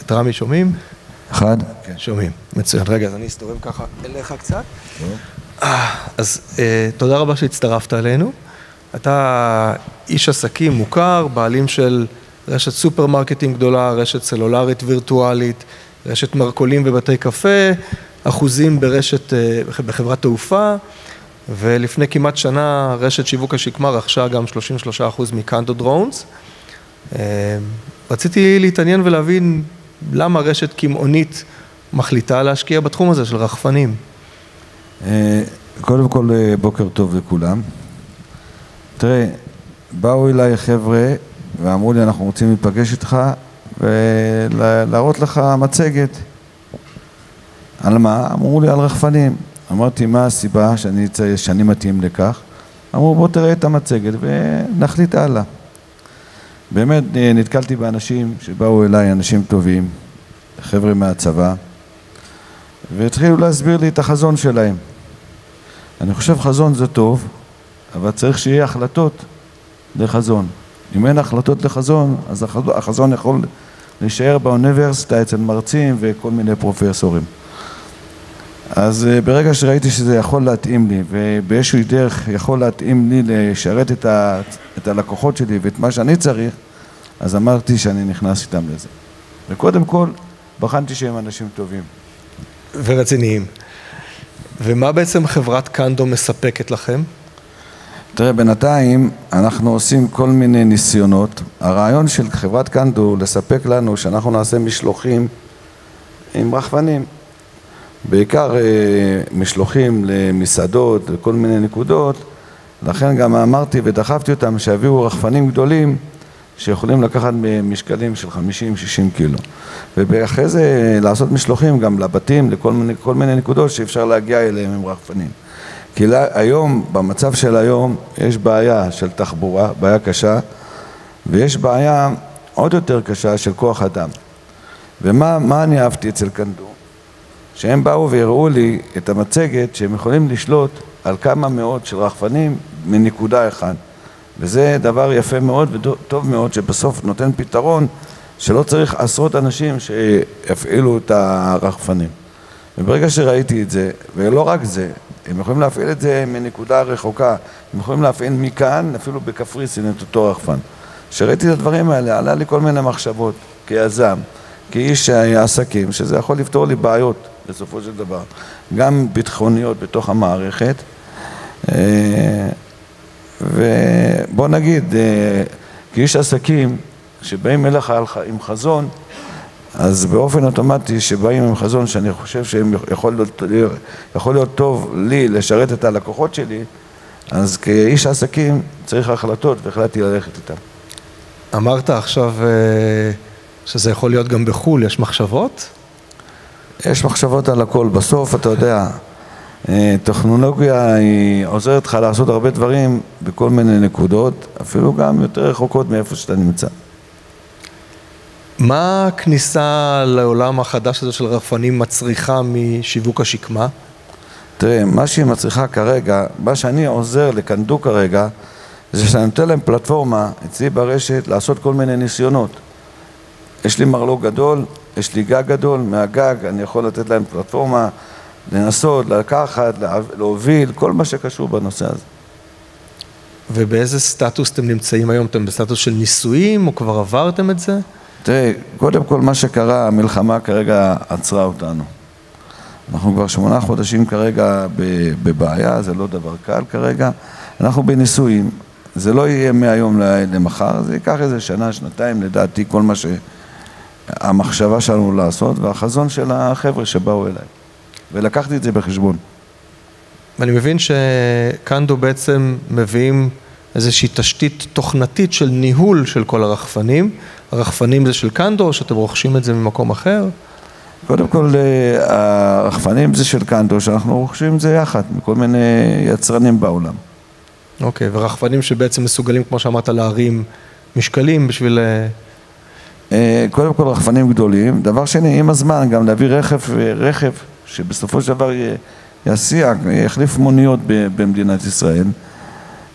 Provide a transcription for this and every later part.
את רמי שומעים? אחד. כן, שומעים. מצוין. רגע, אז אני אסתובב ככה אליך קצת. אז תודה רבה שהצטרפת אלינו. אתה איש עסקים מוכר, בעלים של רשת סופרמרקטים גדולה, רשת סלולרית וירטואלית, רשת מרקולים ובתי קפה, אחוזים בחברת תעופה, ולפני כמעט שנה רשת שיווק השקמה רכשה גם 33% מקנדו דרונס. רציתי להתעניין ולהבין למה רשת קמעונית מחליטה להשקיע בתחום הזה של רחפנים. קודם כל בוקר טוב לכולם. תראה, באו אליי חבר'ה ואמרו לי אנחנו רוצים להיפגש איתך ולהראות לך מצגת. על מה? אמרו לי על רחפנים. אמרתי מה הסיבה שאני מתאים לכך? אמרו בוא תראה את המצגת ונחליט הלאה. באמת נתקלתי באנשים שבאו אליי, אנשים טובים, חבר'ה מהצבא, והתחילו להסביר לי את החזון שלהם. אני חושב חזון זה טוב, אבל צריך שיהיה החלטות לחזון. אם אין החלטות לחזון, אז החזון יכול להישאר באוניברסיטה אצל מרצים וכל מיני פרופסורים. אז ברגע שראיתי שזה יכול להתאים לי, ובאיזשהו דרך יכול להתאים לי לשרת את הלקוחות שלי ואת מה שאני צריך, אז אמרתי שאני נכנס איתם לזה. וקודם כל, בחנתי שהם אנשים טובים. ורציניים. ומה בעצם חברת קנדו מספקת לכם? תראה, בינתיים אנחנו עושים כל מיני ניסיונות. הרעיון של חברת קנדו הוא לספק לנו שאנחנו נעשה משלוחים עם רחפנים. בעיקר משלוחים למסעדות, לכל מיני נקודות. לכן גם אמרתי ודחפתי אותם שהביאו רחפנים גדולים שיכולים לקחת משקלים של 50-60 קילו. ואחרי זה לעשות משלוחים גם לבתים, לכל מיני נקודות שאפשר להגיע אליהם עם רחפנים. כי היום, במצב של היום, יש בעיה של תחבורה, בעיה קשה, ויש בעיה עוד יותר קשה של כוח אדם. ומה אני אהבתי אצל קנדו? שהם באו והראו לי את המצגת שהם יכולים לשלוט על כמה מאות של רחפנים מנקודה אחד. וזה דבר יפה מאוד וטוב מאוד שבסוף נותן פתרון שלא צריך עשרות אנשים שיפעילו את הרחפנים. וברגע שראיתי את זה, ולא רק זה, הם יכולים להפעיל את זה מנקודה רחוקה, הם יכולים להפעיל מכאן, אפילו בקפריסין את אותו רחפן. כשראיתי את הדברים האלה, עלה לי כל מיני מחשבות, כיזם, כאיש עסקים, שזה יכול לפתור לי בעיות בסופו של דבר, גם ביטחוניות בתוך המערכת, ובוא נגיד, כאיש עסקים, שבאים אליך עם חזון, אז באופן אוטומטי שבאים עם חזון שאני חושב שיכול להיות טוב לי לשרת את הלקוחות שלי, אז כאיש עסקים צריך החלטות והחלטתי ללכת איתם. אמרת עכשיו שזה יכול להיות גם בחול, יש מחשבות? יש מחשבות על הכל. בסוף אתה יודע, טכנולוגיה היא עוזרת לך לעשות הרבה דברים בכל מיני נקודות, אפילו גם יותר רחוקות מאיפה שאתה נמצא. מה הכניסה לעולם החדש הזה של רחפנים מצריכה משיווק השקמה? תראה, מה שהיא מצריכה כרגע, מה שאני עוזר לקנדו כרגע, זה שאני נותן להם פלטפורמה אצלי ברשת לעשות כל מיני ניסיונות. יש לי מרלוג גדול, יש לי גג גדול, מהגג אני יכול לתת להם פלטפורמה, לנסות, לקחת, להוביל, כל מה שקשור בנושא הזה. ובאיזה סטטוס אתם נמצאים היום? אתם בסטטוס של ניסויים או כבר עברתם את זה? תראה, קודם כל מה שקרה, המלחמה כרגע עצרה אותנו. אנחנו כבר 8 חודשים כרגע בבעיה, זה לא דבר קל כרגע. אנחנו בניסויים, זה לא יהיה מהיום למחר, זה ייקח איזה שנה, שנתיים, לדעתי, כל מה שהמחשבה שלנו לעשות, והחזון של החבר'ה שבאו אליי. ולקחתי את זה בחשבון. ואני מבין שקנדו בעצם מביאים איזושהי תשתית תוכנתית של ניהול של כל הרחפנים. הרחפנים זה של קנדו או שאתם רוכשים את זה ממקום אחר? קודם כל, הרחפנים זה של קנדו, שאנחנו רוכשים את זה יחד, מכל מיני יצרנים בעולם. אוקיי, ורחפנים שבעצם מסוגלים, כמו שאמרת, להרים משקלים בשביל... קודם כל, רחפנים גדולים. דבר שני, עם הזמן, גם להביא רכב שבסופו של דבר יסיע, יחליף מוניות במדינת ישראל.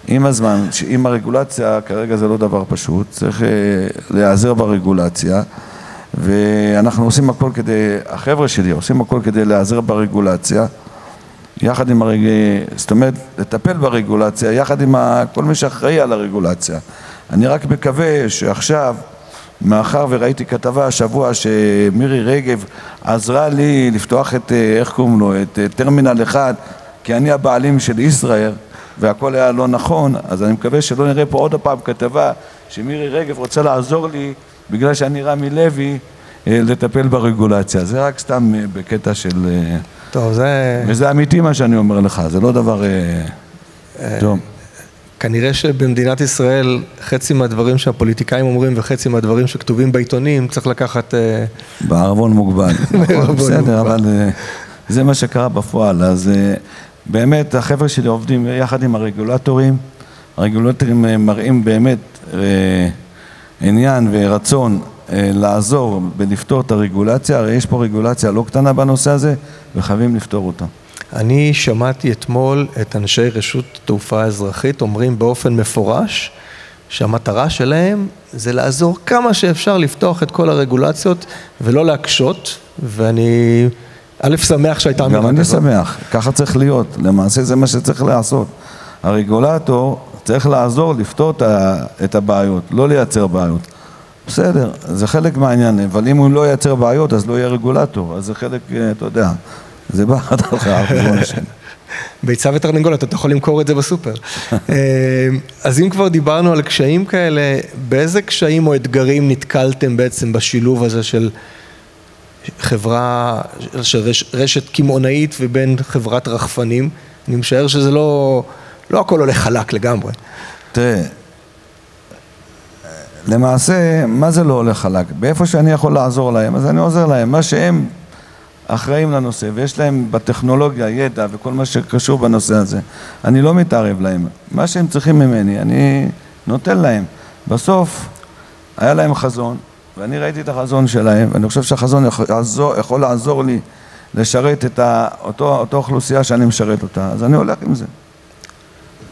עם הזמן, עם הרגולציה, כרגע זה לא דבר פשוט, צריך להיעזר ברגולציה. ואנחנו עושים הכל כדי, החבר'ה שלי עושים הכל כדי לעזר ברגולציה, יחד עם זאת אומרת, לטפל ברגולציה, יחד עם כל מי שאחראי על הרגולציה. אני רק מקווה שעכשיו, מאחר וראיתי כתבה השבוע שמירי רגב עזרה לי לפתוח את, איך קוראים לו, את טרמינל 1, כי אני הבעלים של ישראל, והכל היה לא נכון, אז אני מקווה שלא נראה פה עוד הפעם כתבה שמירי רגב רוצה לעזור לי, בגלל שאני רמי לוי, לטפל ברגולציה. זה רק סתם בקטע של... טוב, זה... וזה אמיתי מה שאני אומר לך, זה לא דבר... טוב. כנראה שבמדינת ישראל חצי מהדברים שהפוליטיקאים אומרים וחצי מהדברים שכתובים בעיתונים צריך לקחת... בערבון מוגבל. בסדר, אבל זה מה שקרה בפועל. אז באמת החבר'ה שלי עובדים יחד עם הרגולטורים. הרגולטורים מראים באמת עניין ורצון לעזור ולפתור את הרגולציה. הרי יש פה רגולציה לא קטנה בנושא הזה וחייבים לפתור אותה. אני שמעתי אתמול את אנשי רשות תעופה אזרחית אומרים באופן מפורש שהמטרה שלהם זה לעזור כמה שאפשר לפתוח את כל הרגולציות ולא להקשות, ואני שמח שהייתה אמירה כזאת. גם אני שמח, ככה צריך להיות, למעשה זה מה שצריך לעשות. הרגולטור צריך לעזור לפתור את הבעיות, לא לייצר בעיות. בסדר, זה חלק מהעניין, אבל אם הוא לא ייצר בעיות אז לא יהיה רגולטור, אז זה חלק, אתה יודע, זה בא לך הרבה שנים. ביצה ותרנגולת, אתה יכול למכור את זה בסופר. אז אם כבר דיברנו על קשיים כאלה, באיזה קשיים או אתגרים נתקלתם בעצם בשילוב הזה של חברה, של רשת קמעונאית ובין חברת רחפנים? אני משער שזה לא הכל הולך חלק לגמרי. תראה, למעשה, מה זה לא הולך חלק? באיפה שאני יכול לעזור להם, אז אני עוזר להם. מה שהם אחראים לנושא, ויש להם בטכנולוגיה, ידע וכל מה שקשור בנושא הזה, אני לא מתערב להם. מה שהם צריכים ממני, אני נותן להם. בסוף, היה להם חזון, ואני ראיתי את החזון שלהם, ואני חושב שהחזון יכול לעזור לי לשרת את אותו אוכלוסייה שאני משרת אותה, אז אני הולך עם זה.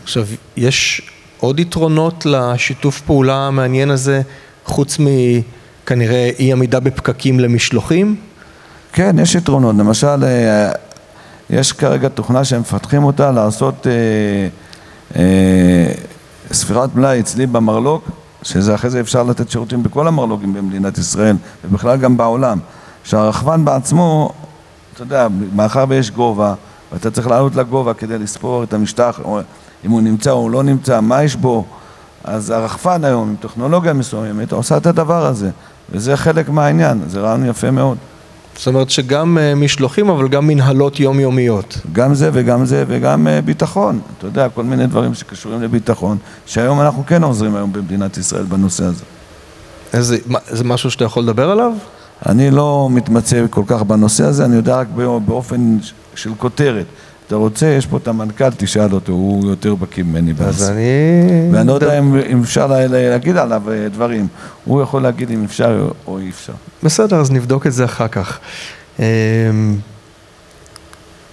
עכשיו, יש עוד יתרונות לשיתוף פעולה המעניין הזה, חוץ מכנראה אי עמידה בפקקים למשלוחים? כן, יש יתרונות. למשל, יש כרגע תוכנה שהם מפתחים אותה לעשות ספירת מלאי אצלי במרלוג, שזה אחרי זה אפשר לתת שירותים בכל המרלוגים במדינת ישראל, ובכלל גם בעולם. שהרחפן בעצמו, אתה יודע, מאחר ויש גובה, ואתה צריך לעלות לגובה כדי לספור את המשטח, אם הוא נמצא או לא נמצא, מה יש בו, אז הרחפן היום, עם טכנולוגיה מסוימת, עושה את הדבר הזה, וזה חלק מהעניין, זה רעיון יפה מאוד. זאת אומרת שגם משלוחים, אבל גם מנהלות יומיומיות. גם זה וגם זה וגם ביטחון. אתה יודע, כל מיני דברים שקשורים לביטחון, שהיום אנחנו כן עוזרים היום במדינת ישראל בנושא הזה. זה משהו שאתה יכול לדבר עליו? אני לא מתמצא כל כך בנושא הזה, אני יודע רק באופן של כותרת. אתה רוצה, יש פה את המנכ"ל, תשאל אותו, הוא יותר בקיא ממני בנושא. ואני לא יודע אם אפשר להגיד עליו דברים. הוא יכול להגיד אם אפשר או אי אפשר. בסדר, אז נבדוק את זה אחר כך.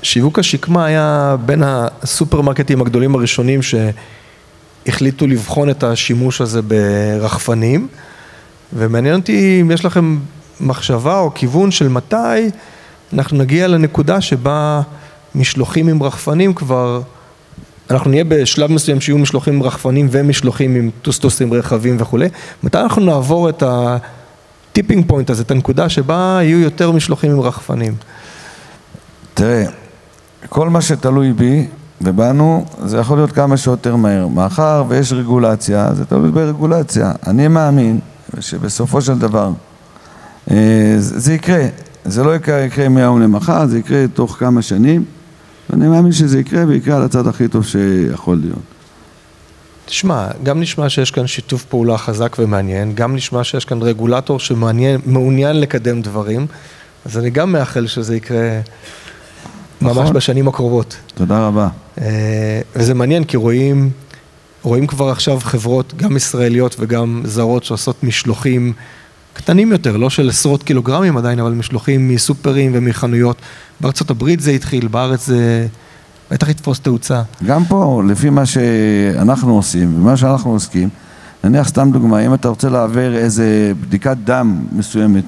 שיווק השקמה היה בין הסופרמרקטים הגדולים הראשונים שהחליטו לבחון את השימוש הזה ברחפנים, ומעניין אותי אם יש לכם מחשבה או כיוון של מתי אנחנו נגיע לנקודה שבה משלוחים עם רחפנים כבר, אנחנו נהיה בשלב מסוים שיהיו משלוחים עם רחפנים ומשלוחים עם טוסטוסים רחבים וכו'. מתי אנחנו נעבור את הטיפינג פוינט הזה, את הנקודה שבה יהיו יותר משלוחים עם רחפנים? תראה, כל מה שתלוי בי ובנו, זה יכול להיות כמה שיותר מהר. מאחר ויש רגולציה, זה תלוי ברגולציה. אני מאמין שבסופו של דבר זה יקרה. זה לא יקרה מהיום למחר, זה יקרה תוך כמה שנים, ואני מאמין שזה יקרה ויקרה על הצד הכי טוב שיכול להיות. תשמע, גם נשמע שיש כאן שיתוף פעולה חזק ומעניין, גם נשמע שיש כאן רגולטור שמעוניין לקדם דברים, אז אני גם מאחל שזה יקרה ממש בשנים הקרובות. תודה רבה. וזה מעניין כי רואים כבר עכשיו חברות, גם ישראליות וגם זרות, שעושות משלוחים קטנים יותר, לא של עשרות קילוגרמים עדיין, אבל משלוחים מסופרים ומחנויות. בארצות הברית זה התחיל, בארץ זה בטח יתפוס תאוצה. גם פה, לפי מה שאנחנו עושים ומה שאנחנו עוסקים, נניח סתם דוגמה, אם אתה רוצה להעביר איזה בדיקת דם מסוימת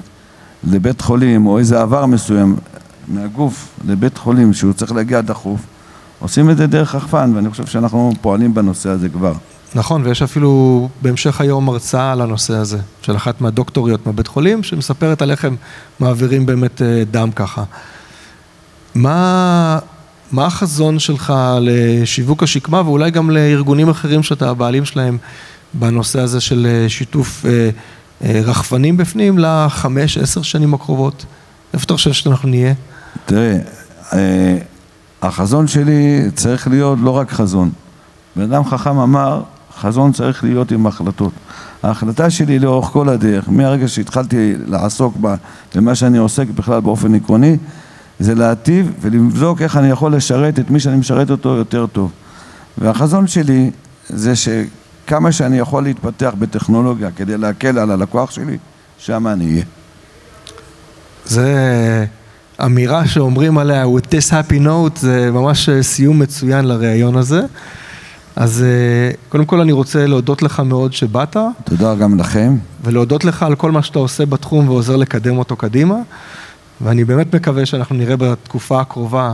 לבית חולים, או איזה עבר מסוים מהגוף לבית חולים שהוא צריך להגיע דחוף, עושים את זה דרך רחפן, ואני חושב שאנחנו פועלים בנושא הזה כבר. נכון, ויש אפילו בהמשך היום הרצאה על הנושא הזה, של אחת מהדוקטוריות מהבית חולים, שמספרת על איך הם מעבירים באמת דם ככה. מה החזון שלך לשיווק השקמה, ואולי גם לארגונים אחרים שאתה הבעלים שלהם, בנושא הזה של שיתוף רחפנים בפנים ל5-10 שנים הקרובות? איפה אתה חושב שאנחנו נהיה? תראה, החזון שלי צריך להיות לא רק חזון. בן אדם חכם אמר, חזון צריך להיות עם החלטות. ההחלטה שלי לאורך כל הדרך, מהרגע שהתחלתי לעסוק במה שאני עוסק בכלל באופן עקרוני, זה להטיב ולבדוק איך אני יכול לשרת את מי שאני משרת אותו יותר טוב. והחזון שלי זה שכמה שאני יכול להתפתח בטכנולוגיה כדי להקל על הלקוח שלי, שם אני אהיה. זה אמירה שאומרים עליה, with this happy note, זה ממש סיום מצוין לראיון הזה. אז קודם כל אני רוצה להודות לך מאוד שבאת. תודה גם לכם. ולהודות לך על כל מה שאתה עושה בתחום ועוזר לקדם אותו קדימה. ואני באמת מקווה שאנחנו נראה בתקופה הקרובה.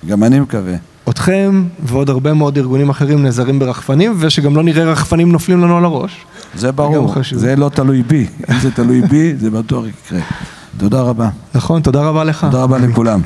גם אני מקווה. אתכם ועוד הרבה מאוד ארגונים אחרים נעזרים ברחפנים, ושגם לא נראה רחפנים נופלים לנו על הראש. זה ברור, זה לא תלוי בי. אם זה תלוי בי, זה בטוח יקרה. תודה רבה. נכון, תודה רבה לך. תודה רבה לכולם.